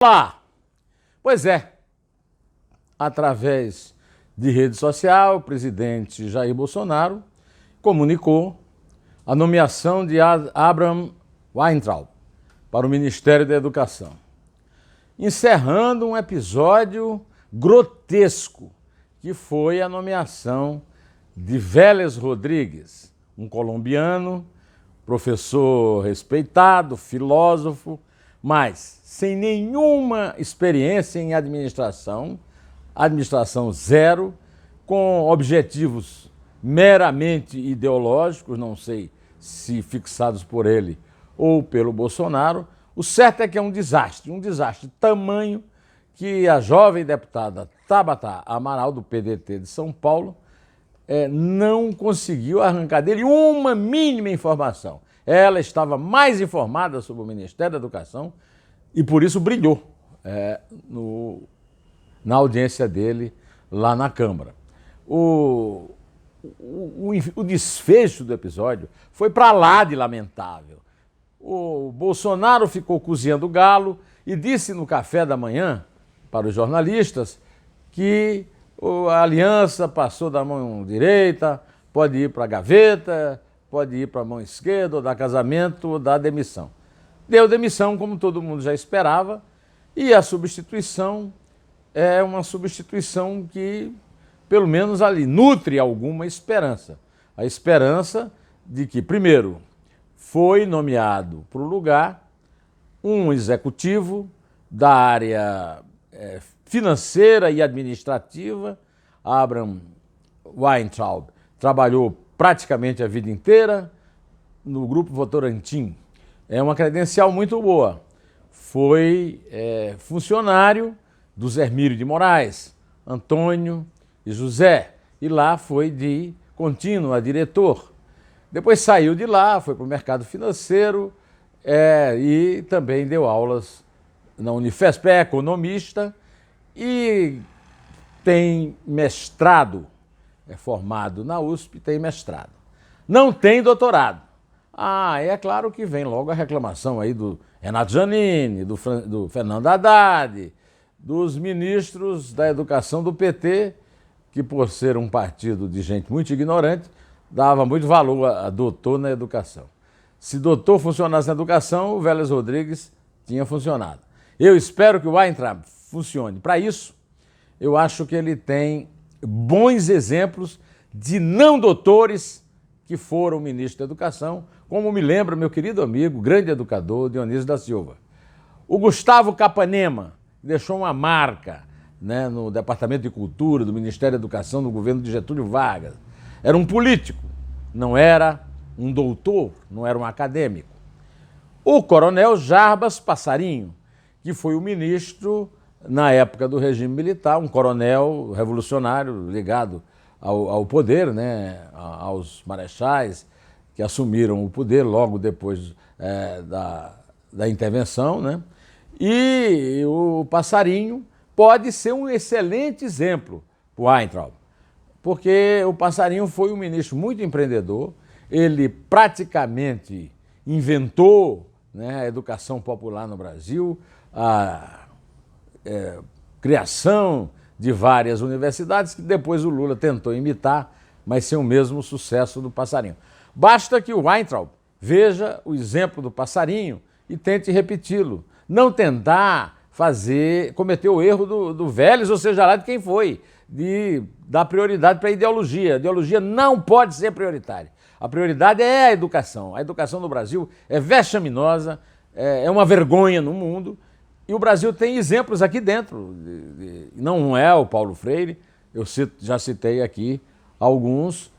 Olá! Pois é, através de rede social, o presidente Jair Bolsonaro comunicou a nomeação de Abraham Weintraub para o Ministério da Educação, encerrando um episódio grotesco, que foi a nomeação de Vélez Rodrigues, um colombiano, professor respeitado, filósofo, mas sem nenhuma experiência em administração zero, com objetivos meramente ideológicos, não sei se fixados por ele ou pelo Bolsonaro. O certo é que é um desastre tamanho que a jovem deputada Tabata Amaral, do PDT de São Paulo, não conseguiu arrancar dele uma mínima informação. Ela estava mais informada sobre o Ministério da Educação e por isso brilhou na audiência dele lá na Câmara. O desfecho do episódio foi para lá de lamentável. O Bolsonaro ficou cozinhando o galo e disse no café da manhã para os jornalistas que a aliança passou da mão direita, pode ir para a gaveta, pode ir para a mão esquerda, ou dar casamento, ou dar demissão. Deu demissão, como todo mundo já esperava, e a substituição é uma substituição que, pelo menos ali, nutre alguma esperança. A esperança de que, primeiro, foi nomeado para o lugar um executivo da área financeira e administrativa. Abraham Weintraub trabalhou praticamente a vida inteira no Grupo Votorantim. É uma credencial muito boa. Foi funcionário dos Hermílio de Moraes, Antônio e José, e lá foi de contínuo a diretor. Depois saiu de lá, foi para o mercado financeiro e também deu aulas na Unifesp, é economista e tem mestrado, é formado na USP, tem mestrado. Não tem doutorado. É claro que vem logo a reclamação aí do Renato Giannini, do Fernando Haddad, dos ministros da educação do PT, que por ser um partido de gente muito ignorante, dava muito valor a doutor na educação. Se doutor funcionasse na educação, o Vélez Rodrigues tinha funcionado. Eu espero que o Weintraub funcione. Para isso, eu acho que ele tem bons exemplos de não doutores que foram ministro da Educação, como me lembra meu querido amigo, grande educador, Dionísio da Silva. O Gustavo Capanema deixou uma marca no Departamento de Cultura do Ministério da Educação no governo de Getúlio Vargas. Era um político, não era um doutor, não era um acadêmico. O coronel Jarbas Passarinho, que foi o ministro na época do regime militar, um coronel revolucionário ligado ao poder, aos marechais que assumiram o poder logo depois da intervenção, E o Passarinho pode ser um excelente exemplo para o Weintraub, porque o Passarinho foi um ministro muito empreendedor, ele praticamente inventou a educação popular no Brasil, a criação de várias universidades que depois o Lula tentou imitar, mas sem o mesmo sucesso do Passarinho. Basta que o Weintraub veja o exemplo do Passarinho e tente repeti-lo. Não tentar cometer o erro do Vélez, ou seja lá de quem foi, de dar prioridade para a ideologia. A ideologia não pode ser prioritária. A prioridade é a educação. A educação no Brasil é vexaminosa, é uma vergonha no mundo. E o Brasil tem exemplos aqui dentro. Não é o Paulo Freire, eu já citei aqui alguns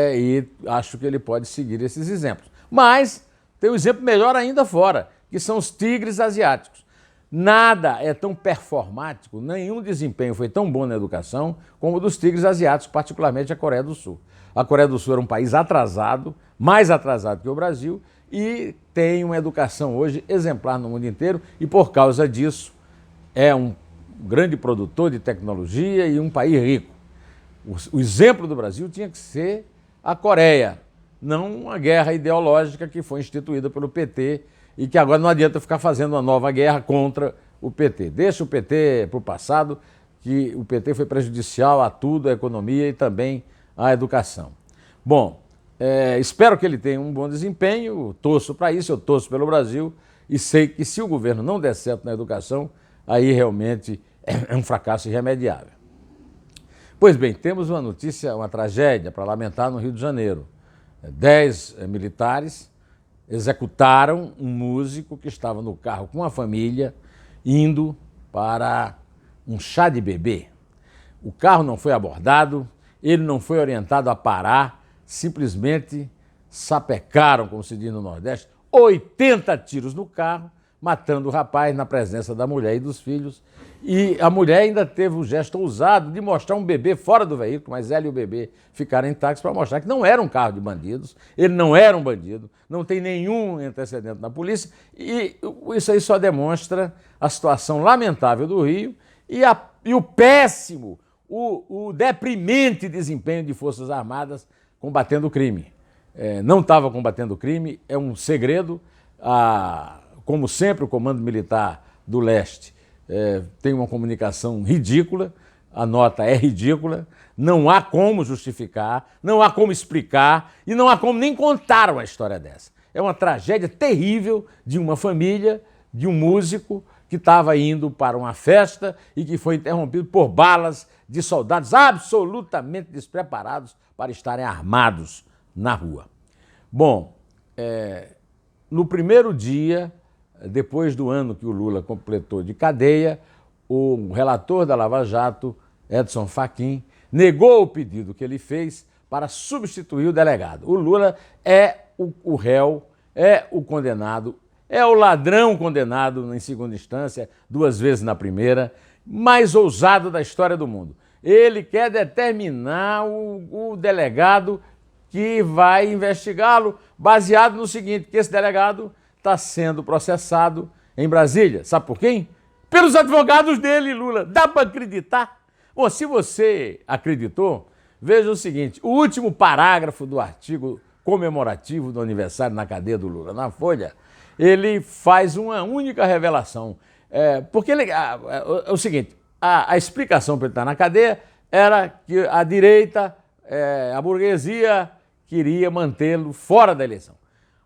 e acho que ele pode seguir esses exemplos. Mas tem um exemplo melhor ainda fora, que são os tigres asiáticos. Nada é tão performático, nenhum desempenho foi tão bom na educação como o dos tigres asiáticos, particularmente a Coreia do Sul. A Coreia do Sul era um país atrasado, mais atrasado que o Brasil, e tem uma educação hoje exemplar no mundo inteiro e, por causa disso, é um grande produtor de tecnologia e um país rico. O exemplo do Brasil tinha que ser a Coreia, não a guerra ideológica que foi instituída pelo PT e que agora não adianta ficar fazendo uma nova guerra contra o PT. Deixa o PT para o passado, que o PT foi prejudicial a tudo, à economia e também à educação. Bom, espero que ele tenha um bom desempenho, torço para isso, eu torço pelo Brasil e sei que se o governo não der certo na educação, aí realmente é um fracasso irremediável. Pois bem, temos uma notícia, uma tragédia para lamentar no Rio de Janeiro. 10 militares executaram um músico que estava no carro com a família indo para um chá de bebê. O carro não foi abordado, ele não foi orientado a parar, simplesmente sapecaram, como se diz no Nordeste, 80 tiros no carro, matando o rapaz na presença da mulher e dos filhos. E a mulher ainda teve o gesto ousado de mostrar um bebê fora do veículo, mas ela e o bebê ficaram intactos para mostrar que não era um carro de bandidos, ele não era um bandido, não tem nenhum antecedente na polícia, e isso aí só demonstra a situação lamentável do Rio e o péssimo, o deprimente desempenho de Forças Armadas combatendo o crime. Não estava combatendo o crime, é um segredo. Como sempre, o Comando Militar do Leste tem uma comunicação ridícula, a nota é ridícula, não há como justificar, não há como explicar e não há como nem contar uma história dessa. É uma tragédia terrível de uma família, de um músico que estava indo para uma festa e que foi interrompido por balas de soldados absolutamente despreparados para estarem armados na rua. Bom, no primeiro dia, depois do ano que o Lula completou de cadeia, o relator da Lava Jato, Edson Fachin, negou o pedido que ele fez para substituir o delegado. O Lula é o réu, é o condenado, é o ladrão condenado em segunda instância, 2 vezes na primeira, mais ousado da história do mundo. Ele quer determinar o delegado que vai investigá-lo, baseado no seguinte, que esse delegado está sendo processado em Brasília. Sabe por quem? Pelos advogados dele, Lula. Dá para acreditar? Bom, se você acreditou, veja o seguinte, o último parágrafo do artigo comemorativo do aniversário na cadeia do Lula, na Folha, ele faz uma única revelação. Porque é o seguinte, a explicação para ele estar na cadeia era que a direita, a burguesia, queria mantê-lo fora da eleição.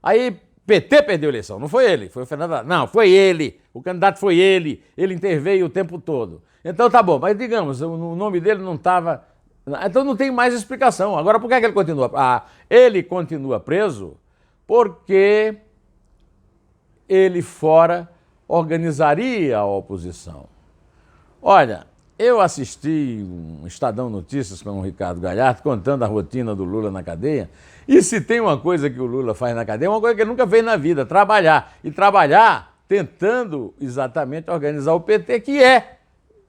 Aí PT perdeu a eleição, não foi ele, foi o Fernando Haddad. Não, foi ele, o candidato foi ele interveio o tempo todo. Então tá bom, mas digamos, o nome dele não estava... Então não tem mais explicação. Agora, por que ele continua? Ele continua preso porque ele fora organizaria a oposição. Olha, eu assisti um Estadão Notícias com o Ricardo Galhardo contando a rotina do Lula na cadeia, e se tem uma coisa que o Lula faz na cadeia, é uma coisa que ele nunca fez na vida, trabalhar. E trabalhar tentando exatamente organizar o PT, que é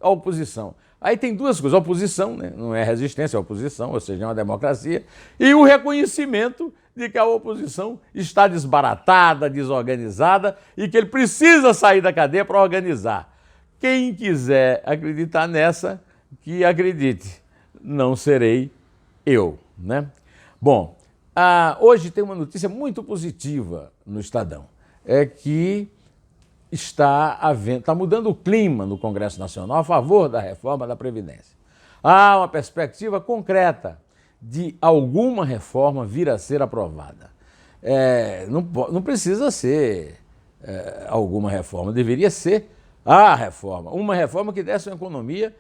a oposição. Aí tem 2 coisas, a oposição, né? Não é resistência, é oposição, ou seja, é uma democracia, e o reconhecimento de que a oposição está desbaratada, desorganizada e que ele precisa sair da cadeia para organizar. Quem quiser acreditar nessa, que acredite, não serei eu, né? Bom, hoje tem uma notícia muito positiva no Estadão, é que está mudando o clima no Congresso Nacional a favor da reforma da Previdência. Há uma perspectiva concreta de alguma reforma vir a ser aprovada. Não precisa ser alguma reforma, deveria ser a reforma. Uma reforma que desse uma economia,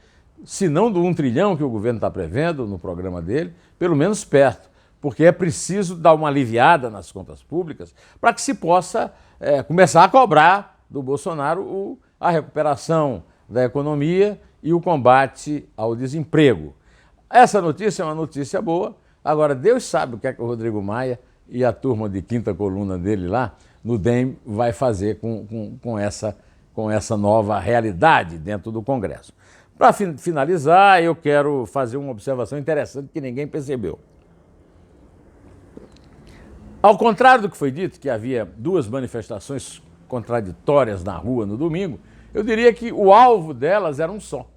se não do 1 trilhão que o governo está prevendo no programa dele, pelo menos perto, porque é preciso dar uma aliviada nas contas públicas para que se possa começar a cobrar do Bolsonaro a recuperação da economia e o combate ao desemprego. Essa notícia é uma notícia boa. Agora, Deus sabe o que é que o Rodrigo Maia e a turma de quinta coluna dele lá no DEM vai fazer com essa nova realidade dentro do Congresso. Para finalizar, eu quero fazer uma observação interessante que ninguém percebeu. Ao contrário do que foi dito, que havia 2 manifestações contraditórias na rua no domingo, eu diria que o alvo delas era um só.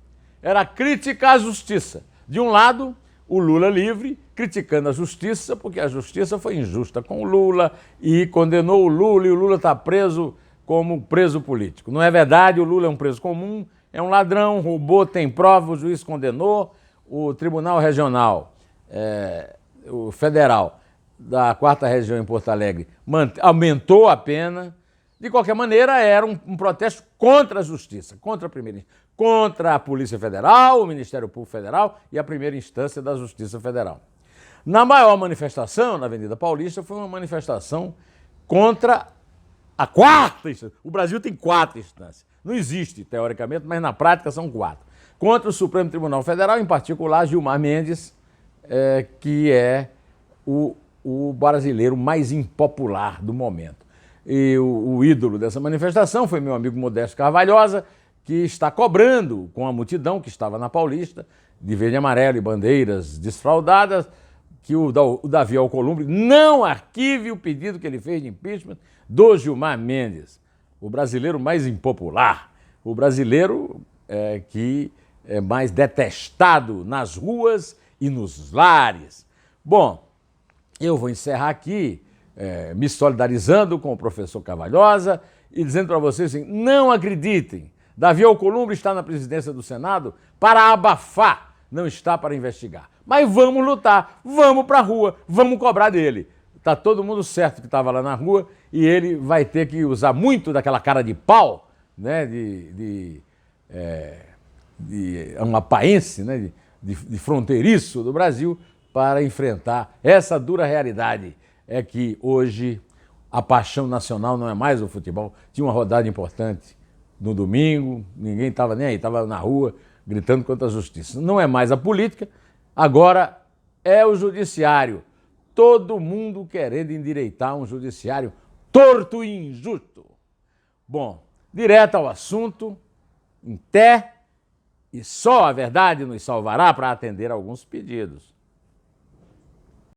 Era a crítica à justiça. De um lado, o Lula livre, criticando a justiça, porque a justiça foi injusta com o Lula e condenou o Lula, e o Lula está preso como preso político. Não é verdade, o Lula é um preso comum, é um ladrão, roubou, tem prova, o juiz condenou, o Tribunal Regional, o Federal da 4ª Região em Porto Alegre aumentou a pena. De qualquer maneira, era um protesto contra a Justiça, contra a Polícia Federal, o Ministério Público Federal e a primeira instância da Justiça Federal. Na maior manifestação, na Avenida Paulista, foi uma manifestação contra a 4ª instância. O Brasil tem 4 instâncias. Não existe, teoricamente, mas na prática são 4. Contra o Supremo Tribunal Federal, em particular Gilmar Mendes, que é o brasileiro mais impopular do momento. E o ídolo dessa manifestação foi meu amigo Modesto Carvalhosa, que está cobrando com a multidão que estava na Paulista, de verde e amarelo e bandeiras desfraldadas, que o Davi Alcolumbre não arquive o pedido que ele fez de impeachment do Gilmar Mendes, o brasileiro mais impopular, o brasileiro que é mais detestado nas ruas e nos lares. Bom, eu vou encerrar aqui me solidarizando com o professor Carvalhosa e dizendo para vocês assim, não acreditem, Davi Alcolumbre está na presidência do Senado para abafar, não está para investigar. Mas vamos lutar, vamos para a rua, vamos cobrar dele. Está todo mundo certo que estava lá na rua e ele vai ter que usar muito daquela cara de pau, né, de amapaense, né, de fronteiriço do Brasil, para enfrentar essa dura realidade. É que hoje a paixão nacional não é mais o futebol. Tinha uma rodada importante no domingo, ninguém estava nem aí, estava na rua gritando contra a justiça. Não é mais a política, agora é o judiciário. Todo mundo querendo endireitar um judiciário torto e injusto. Bom, direto ao assunto, em té, e só a verdade nos salvará para atender alguns pedidos.